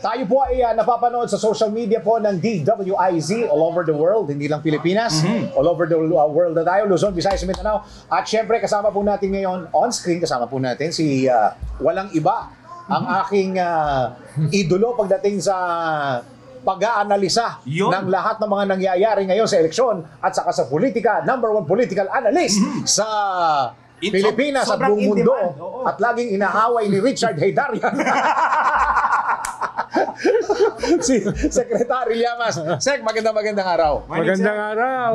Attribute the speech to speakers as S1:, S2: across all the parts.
S1: Tayo po ay napapanood sa social media po ng DWIZ all over the world, hindi lang Pilipinas, all over the world na tayo, Luzon, Visayas, Mindanao. At syempre kasama po natin ngayon on screen, kasama po natin si walang iba, ang aking idolo pagdating sa pag-aanalisa ng lahat ng mga nangyayari ngayon sa eleksyon at saka sa politika, #1 political analyst sa Pilipinas at buong mundo at laging inaaway ni Richard Heydarian. Si Secretary Llamas. Sek, magandang araw.
S2: Magandang araw.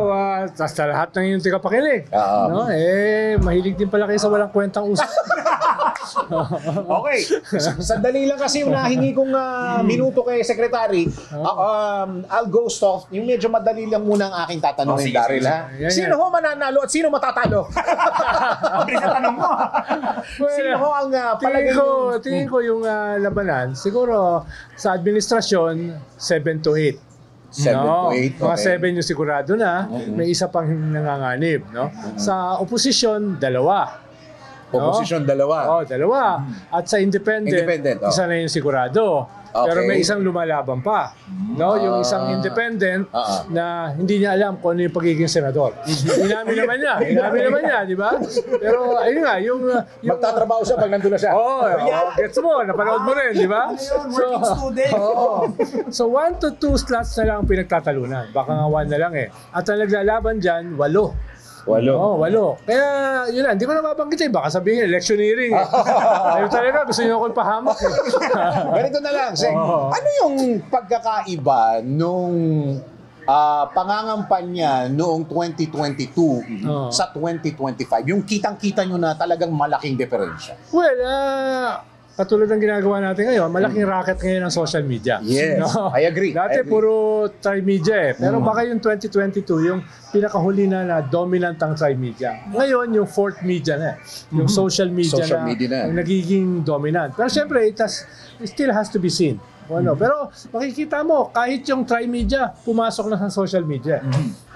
S2: Sa lahat ng inyong tigapakilig. No? Mahilig din pala kayo sa walang kwentang usap.
S1: Okay. Sandali lang kasi yung nahingi kong minuto kay Secretary. I'll go soft. Yung medyo madali lang muna ang aking tatanungin, Daryl. Sino ho mananalo at sino matatalo? Sino ho ang palagay yung...
S2: Tingin ko yung labanan, siguro sa administrasyon, 7 to 8.
S1: 7 to 8,
S2: Mga 7 yung sigurado na, may isa pang nanganganib. No? Sa oposisyon, 2.
S1: Opposition, 2.
S2: Dalawa. At sa independent isa na yung sigurado. Pero may isang lumalaban pa. No, yung isang independent na hindi niya alam kung ano yung pagiging senador. Inamin naman niya, di ba? Pero ayun nga, yung
S1: magtatrabaho siya pag nandun na siya.
S2: Gets mo, napanood mo rin, di ba?
S3: Working student.
S2: So 1 to 2 slots na lang ang pinagtatalunan. Baka nga 1 na lang eh. At ang naglalaban dyan, 8.
S1: 8.
S2: Kaya yun na, hindi ko na mabanggitin. Baka sabihin, electioneering. Ayun talaga, gusto niyo akong pahamak.
S1: Ganito na lang, Sek. Ano yung pagkakaiba nung pangangampanya noong 2022 sa 2025? Yung kitang-kita nyo na talagang malaking diferensya.
S2: Well, katulad ng ginagawa natin ngayon, malaking racket ngayon ang social media.
S1: Yes, I agree.
S2: Dati puro tri-media eh. Pero baka yung 2022, yung pinakahuli na dominant ang tri-media. Ngayon, yung fourth media na. Yung social media na ang nagiging dominant. Pero syempre, it still has to be seen. Pero makikita mo, kahit yung tri-media, pumasok na sa social media.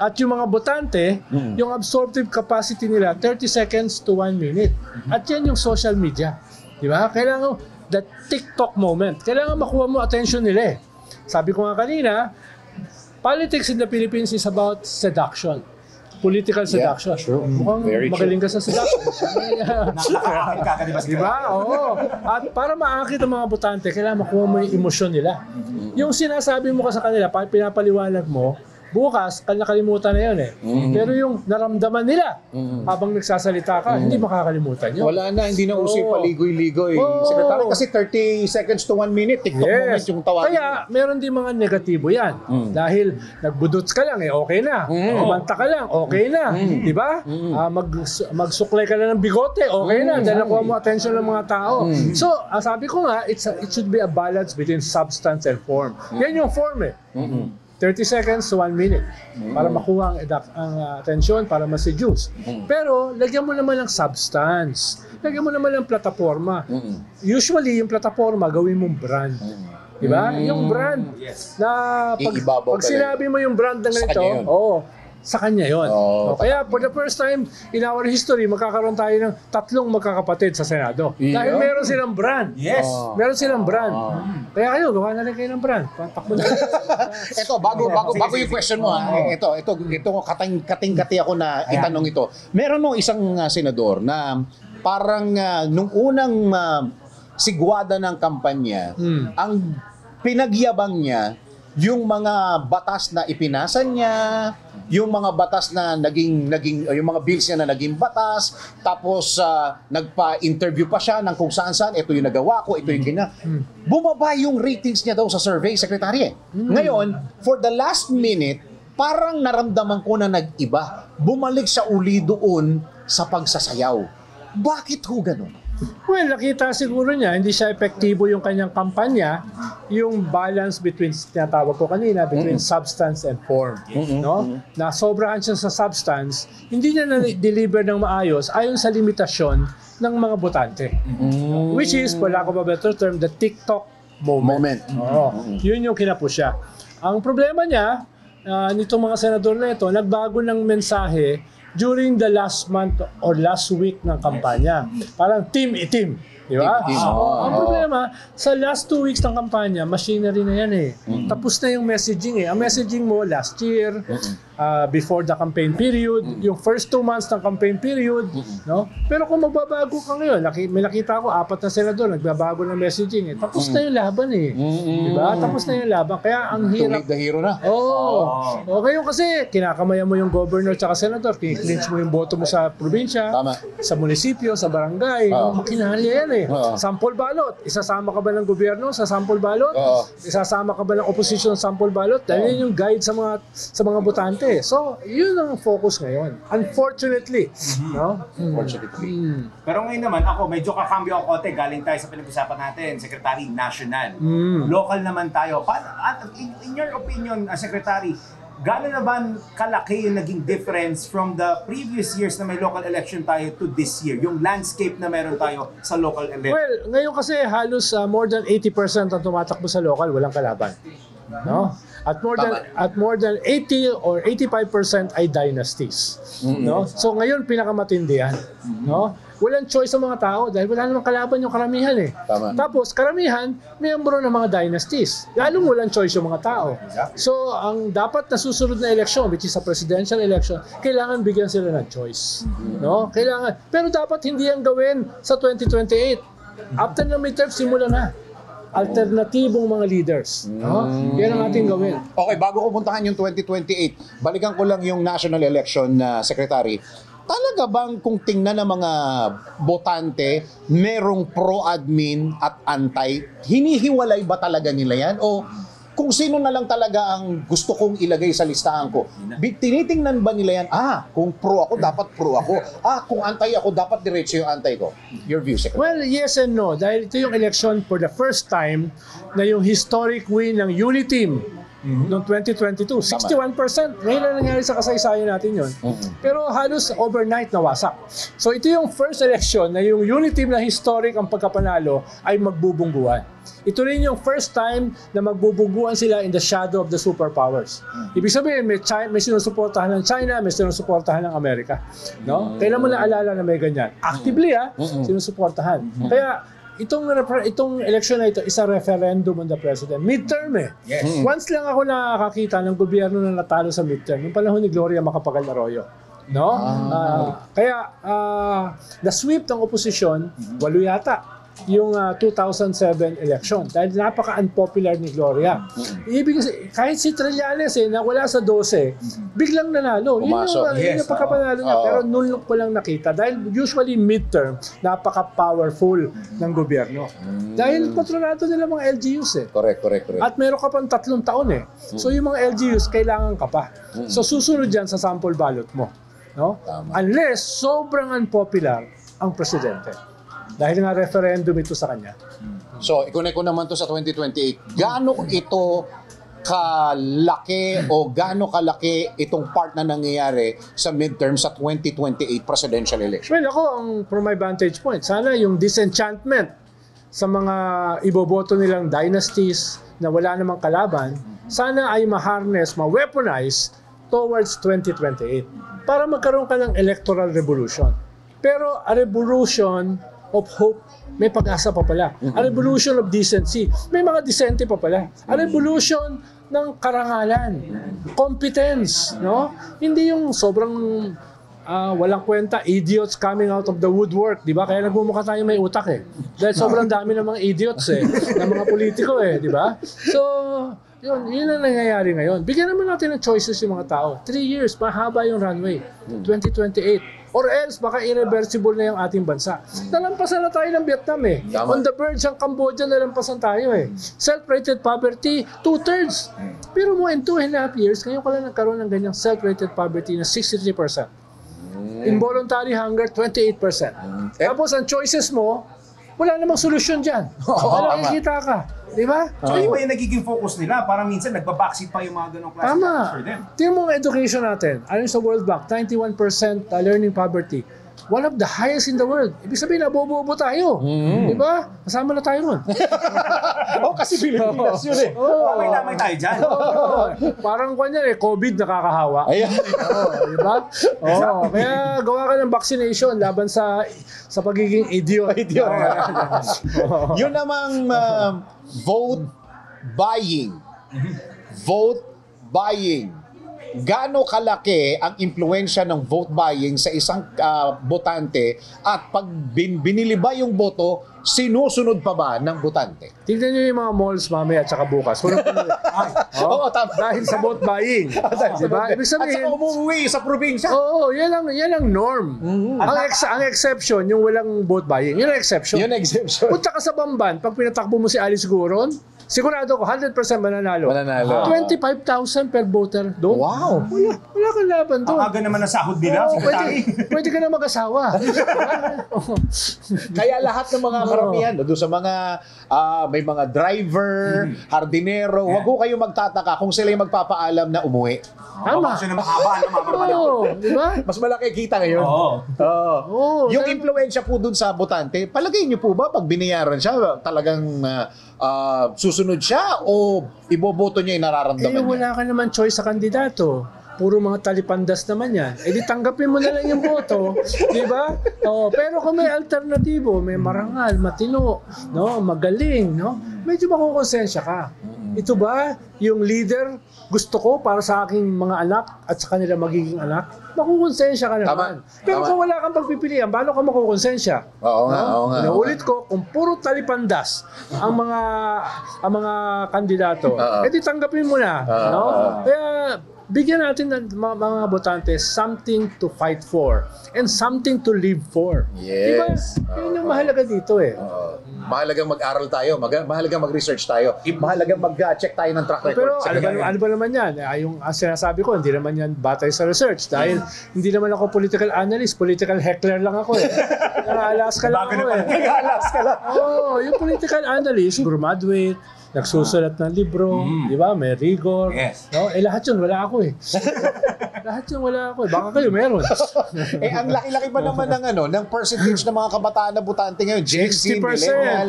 S2: At yung mga botante, yung absorptive capacity nila, 30 seconds to 1 minute. At yan yung social media. Di ba? Kailangan, that TikTok moment, kailangan makuha mo attention nila eh. Sabi ko nga kanina, politics in the Philippines is about seduction. Political seduction.
S1: True.
S2: Mukhang magaling ka sa seduction.
S3: Nakakaakit ka,
S2: di ba? Oo. At para maakit ang mga botante, kailangan makuha mo yung emosyon nila. Yung sinasabi mo ka sa kanila, pinapaliwanag mo, bukas, nakalimutan na yun eh. Pero yung naramdaman nila habang nagsasalita ka, hindi makakalimutan yun.
S1: Wala na, hindi na uso yung paligoy-ligoy. Secretary, kasi 30 seconds to 1 minute, TikTok moment yung tawagin.
S2: Kaya, meron din mga negatibo yan. Dahil nagbudots ka lang, okay na. Kumanta ka lang, okay na. Diba? Magsuklay ka lang ng bigote, okay na. Dahil nakuha mo attention ng mga tao. So, sabi ko nga, it should be a balance between substance and form. Yan yung form eh. 30 seconds to 1 minute para makuha ang atensyon, para ma-seduce. Pero, lagyan mo naman ng substance. Lagyan mo naman ng plataforma. Usually, yung plataforma, gawin mong brand. Diba? Yung brand. Na pag sinabi mo yung brand ng ganito, sa kanya yun. Kaya for the first time in our history, magkakaroon tayo ng 3 magkakapatid sa Senado. Dahil meron silang brand.
S3: Yes.
S2: Meron silang brand. Kaya kayo, gawa na rin kayo ng brand. Takbo na.
S1: Ito, bago yung question mo, ito kating-kati ako na itanong ito. Meron nung isang senador na parang nung unang sigwada ng kampanya, ang pinagyabang niya yung mga batas na ipinasan niya, yung mga batas na naging yung mga bills niya na naging batas, tapos nagpa-interview pa siya ng kung saan-saan, ito yung nagawa ko, ito yung ganyan. Bumaba yung ratings niya daw sa survey, Secretary. Ngayon, for the last minute, parang naramdaman ko na nag-iba. Bumalik siya uli doon sa pagsasayaw. Bakit ho ganun?
S2: Well, nakita siguro niya, hindi siya epektibo yung kanyang kampanya, yung balance between, tinatawag ko kanina, between substance and form. No? Na sobrahan siya sa substance, hindi niya na-deliver ng maayos ayon sa limitasyon ng mga botante. Which is, for lack of a better term, the TikTok moment. Yun yung kinapush siya. Ang problema niya, nitong mga senador na ito, nagbago ng mensahe during the last month or last week ng kampanya. Parang team itim. Di ba?
S1: Activity,
S2: Ang problema, sa last 2 weeks ng kampanya, machinery na yan eh. Tapos na yung messaging eh. Ang messaging mo last year, before the campaign period, yung first 2 months ng campaign period, no? Pero kung magbabago ka ngayon, may nakita ko 4 na senador nagbabago ng messaging eh. Tapos na yung laban eh. Di ba? Tapos na yung laban. Kaya ang
S1: Too
S2: hirap.
S1: late the hero na.
S2: Okay yung kasi kinakamayan mo yung governor tsaka senador, kiniklinch mo yung boto mo sa probinsya,
S1: Tama.
S2: sa munisipyo, sa barangay. Makinarya yan eh. Sample ballot. Isasama ka ba ng gobyerno sa sample ballot? Isasama ka ba ng opposition sa sample ballot? Dahil yun yung guide sa mga botante. So, yun ang focus ngayon. Unfortunately. No?
S1: Unfortunately.
S3: Pero ngayon naman, ako, medyo kakambyo ako konti. Galing tayo sa pinag-usapan natin, Secretary National. Local naman tayo. In your opinion, Secretary, gaano na ba kalaki yung naging difference from the previous years na may local election tayo to this year? Yung landscape na meron tayo sa local election?
S2: Well, ngayon kasi halos more than 80% ang tumatakbo sa local, walang kalaban. No? At more than 80 or 85% ay dynasties. No? So ngayon pinakamatindi yan. No? Walang choice sa mga tao dahil wala namang kalaban yung karamihan eh.
S1: Tama.
S2: Tapos karamihan, miyembro ng mga dynasties. Lalong walang choice yung mga tao. So ang dapat na susunod na eleksyon, which is a presidential election, kailangan bigyan sila ng choice. No? Kailangan. Pero dapat hindi yan gawin sa 2028. After ng midterm, simula na. Alternatibong mga leaders. No? Yan ang ating gawin.
S1: Okay, bago ko puntahan yung 2028, balikan ko lang yung national election na secretary. Talaga bang kung tingnan ng mga botante, merong pro-admin at anti, hinihiwalay ba talaga nila yan? O kung sino na lang talaga ang gusto kong ilagay sa listahan ko, tinitingnan ba nila yan? Kung pro ako, dapat pro ako. Kung anti ako, dapat diretso yung anti ko. Your view, Secretary.
S2: Well, yes and no. Dahil ito yung election for the first time na yung historic win ng Uniteam noong 2022. 61%. Ngayon na nangyari sa kasaysayan natin yun. Pero halos overnight nawasak. So ito yung first election na yung Uniteam na historic ang pagkapanalo ay magbubungguan. Ito rin yung first time na magbubungguan sila in the shadow of the superpowers. Ibig sabihin, may sinusuportahan ng China, may sinusuportahan ng Amerika. No? Kailan mo na alala na may ganyan? Actively, sinusuportahan. Kaya, itong election na ito is a referendum on the president. Midterm eh.
S3: Yes.
S2: Once lang ako nakakita ng gobyerno na natalo sa midterm, yung panahon ni Gloria Macapagal Arroyo. No? Kaya, na-sweep ng oposisyon, 8 yata yung 2007 election dahil napaka-unpopular ni Gloria. Ibig sabihin, kahit si Trillanes na wala sa 12, biglang nanalo. Yun yung pagkapanalo niya. Pero noon ko lang nakita dahil usually midterm, napaka-powerful ng gobyerno. Dahil kontrolado nila mga LGUs eh.
S1: Correct.
S2: At meron ka pang 3 taon eh. So yung mga LGUs, kailangan ka pa. So susunod yan sa sample ballot mo. No? Unless sobrang unpopular ang presidente. Dahil nga referendum ito sa kanya.
S1: So, i-connect ko naman to sa 2028. Gaano ito kalaki o gaano kalaki itong part na nangyayari sa midterm sa 2028 presidential election?
S2: Well, ako, from my vantage point, sana yung disenchantment sa mga iboboto nilang dynasties na wala namang kalaban, sana ay ma-harness, ma-weaponize towards 2028 para magkaroon ka ng electoral revolution. Pero a revolution of hope, may pag-asa pa pala. A revolution of decency, may mga decente pa pala. A revolution ng karangalan, competence, no? Hindi yung sobrang walang kwenta, idiots coming out of the woodwork, di ba? Kaya nagmumukha tayo may utak eh. Dahil sobrang dami ng mga idiots ng mga politiko di ba? So, yun ang nangyayari ngayon. Bigyan naman natin ng choices yung mga tao. 3 years, mahaba yung runway. 2028. Or else, baka irreversible na yung ating bansa. Nalampasan na tayo ng Vietnam On the verge ang Cambodia, nalampasan tayo Self-rated poverty, 2/3. Pero mo in 2.5 years, ngayon ka lang nagkaroon ng ganyang self-rated poverty na 63%. Involuntary hunger, 28%. Tapos ang choices mo, wala namang solusyon dyan. Wala nakikita ka. Di ba?
S3: So, iba yung nagiging focus nila. Parang minsan nagbabackseat pa yung mga ganong klase for them.
S2: Tingnan mo ang education natin. Ayon sa World Bank, 91% learning poverty. one of the highest in the world. Ibig sabihin, nabobobo tayo. Di ba? Kasama na tayo nun.
S1: Kasi Pilipinas yun eh.
S3: Damay tayo dyan.
S2: Parang kanya COVID nakakahawa.
S1: Ayan.
S2: Di ba? Kaya gawa ka ng vaccination laban sa pagiging idiot.
S1: Yun namang vote buying. Vote buying. Gaano kalaki ang impluwensya ng vote buying sa isang botante at pag binili ba yung boto, sinusunod pa ba ng botante?
S2: Tingnan nyo yung mga malls mamaya at saka bukas.
S1: Oo, tama.
S2: Dahil sa vote buying. Diba? Ibig
S1: At saka
S2: sabihin,
S1: umuwi sa probinsya.
S2: Oo, yan ang norm. Ang exception, yung walang vote buying, yun ang exception.
S1: Yun ang exemption.
S2: Punta ka sa Bamban, pag pinatakbo mo si Alice Guron, sigurado ko, 100% mananalo. 25,000 per voter doon.
S1: Wow.
S2: Wala kang laban doon.
S3: Ang aga naman ng sahod nila, Secretary.
S2: Pwede ka na mag-asawa.
S1: Kaya lahat ng mga karamihan, doon sa mga may mga driver, hardinero, wag ko kayo magtataka kung sila yung magpapaalam na umuwi.
S2: Tama.
S3: Kasi na mahaba,
S2: Di ba?
S1: Mas malaki kita ngayon.
S2: Oo.
S1: Yung impluwensya po dun sa botante, palagay niyo po ba pag binayaran siya, talagang susunod siya o iboboto niya yung nararamdaman niya?
S2: Wala ka naman choice sa kandidato. Puro mga talipandas naman yan. Di tanggapin mo na lang yung boto. Di ba? Pero kung may alternatibo, may marangal, matino, no, magaling, no, medyo makukonsensya ka. Ito ba yung leader gusto ko para sa aking mga anak at sa kanila magiging anak? Makukonsensya ka naman. Pero kung wala kang pagpipilian, paano ka makukonsensya?
S1: Oo nga.
S2: Naulit ko, kung puro talipandas ang mga kandidato, edi tanggapin mo na. No? Kaya bigyan natin ng mga botante something to fight for and something to live for.
S1: Yes.
S2: Diba? Yun yung mahalaga dito eh.
S1: Mahalagang mag-aral tayo, mahalagang mag-research tayo, mahalagang mag-check tayo ng track record.
S2: Pero ano ba naman yan? Yung sinasabi ko, hindi naman yan batay sa research dahil hindi naman ako political analyst, political heckler lang ako eh. Naka-Alaska lang ako eh.
S1: Nag-Alaska lang.
S2: Yung political analyst, graduate, nagsusulat ng libro, di ba? May rigor.
S3: Yes.
S2: No? Lahat yun, wala ako eh. Lahat yun, wala ako eh. Baka kayo meron.
S1: Ang laki-laki pa naman ng percentage ng mga kabataan na botante ngayon. Gen Z,
S2: 60%.
S1: millennial.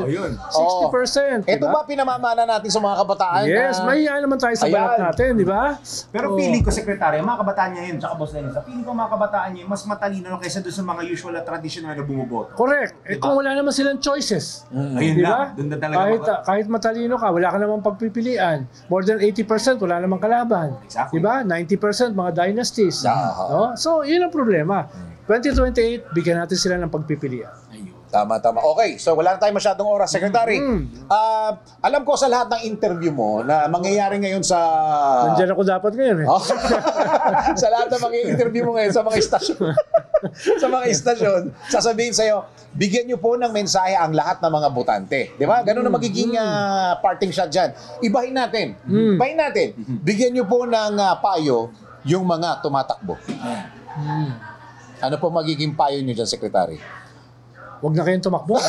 S2: 60%.
S1: Ito
S2: diba?
S1: ba pinamamana natin sa mga kabataan?
S2: Yes, mahiya naman tayo sa balat natin, di ba?
S3: Pero feeling ko, Secretary, mga kabataan niya yun, tsaka boss Lenny, feeling ko mga kabataan niya mas matalino kaysa doon sa mga usual at traditional na bumuboto.
S2: Correct. Kung wala naman silang choices.
S3: Ayun
S2: Di
S3: na,
S2: ba?
S3: doon na talaga.
S2: Kahit matalino ka, wala ka namang pagpipilian. More than 80% wala namang kalaban.
S3: Exactly.
S2: Diba? 90% mga dynasties. No? So, yun ang problema. 2028, bigyan natin sila ng pagpipilian.
S1: Tama. Okay, so wala na tayong masyadong oras, Secretary. Alam ko sa lahat ng interview mo na mangyayari ngayon sa...
S2: Nandiyan ako dapat ngayon eh.
S1: Sa lahat ng mga interview mo ngayon sa mga istasyon. Sa mga istasyon, sasabihin sa'yo, bigyan niyo po ng mensahe ang lahat ng mga botante. Di ba? Ganun na magiging parting shot dyan. Ibahin natin. Bigyan niyo po ng payo yung mga tumatakbo. Ano po magiging payo niyo dyan, Secretary?
S2: Huwag na kayong tumakbo.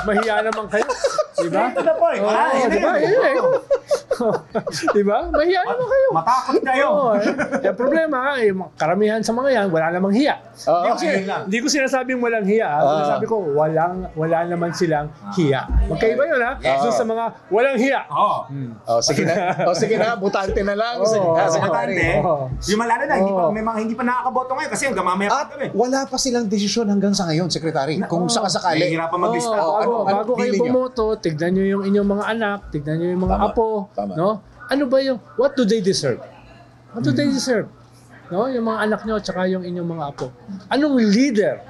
S2: Mahiya naman kayo. Diba?
S3: Ito na po eh.
S2: Diba? Diba? Mahiya naman kayo.
S3: Matakot kayo.
S2: Yung problema, karamihan sa mga yan, wala namang hiya. Hindi ko sinasabing walang hiya. Sinasabi ko, wala naman silang hiya. Magkaiba yun ha? So sa mga walang hiya.
S1: Sige na, butante na lang.
S3: Secretary. Yung malala na, may mga hindi pa nakakaboto ngayon kasi hanggang mamaya pa kami.
S1: Wala pa silang desisyon hanggang sa ngayon, Secretary. Kung sakasakali.
S3: Nahihirapan mag-lista.
S2: Bago kayo bumoto, tignan nyo yung inyong mga anak, tignan nyo yung mga apo. No? Ano ba yung, what do they deserve? What do they deserve? No? Yung mga anak nyo at saka yung inyong mga apo. Anong leader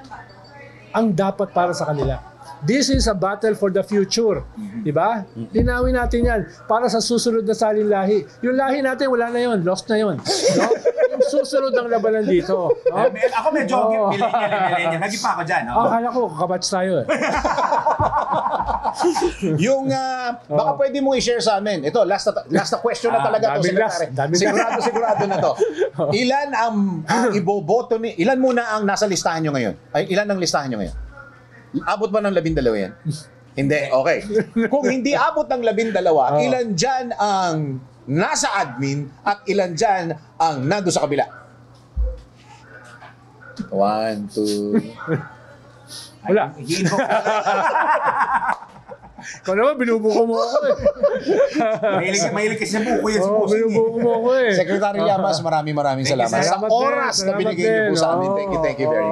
S2: ang dapat para sa kanila? This is a battle for the future. Diba? Linawin natin yan para sa susunod na salin lahi. Yung lahi natin, wala na yun. Lost na yun. No? Yung susunod ang labanan dito. No?
S3: Ako medyo millennial. Lagi pa ako dyan.
S2: Akala ko, kakabats tayo eh.
S1: Yung, baka pwede mong i-share sa amin. Ito, last na question na talaga to, Secretary. Sigurado na to. Ilan ang iboboto ni... Ilan muna ang nasa listahan nyo ngayon? Ilan ang listahan nyo ngayon? Abot ba ng 12 yan? Hindi. Okay. Kung hindi abot ng 12, ilan dyan ang nasa admin at ilan dyan ang nando sa kabila? 1, 2.
S2: Wala.
S3: I-invoke
S2: Ikaw naman, binubuko mo ako eh.
S3: Mahilig kasi sa buko yan si
S2: Oo,
S3: Bossing eh.
S2: binubuko mo ako eh.
S1: Secretary Llamas, maraming salamat. Sa
S2: Salamat din,
S1: oras na
S2: salamat
S1: binigay niyo po
S2: din.
S1: sa amin. Thank you very much.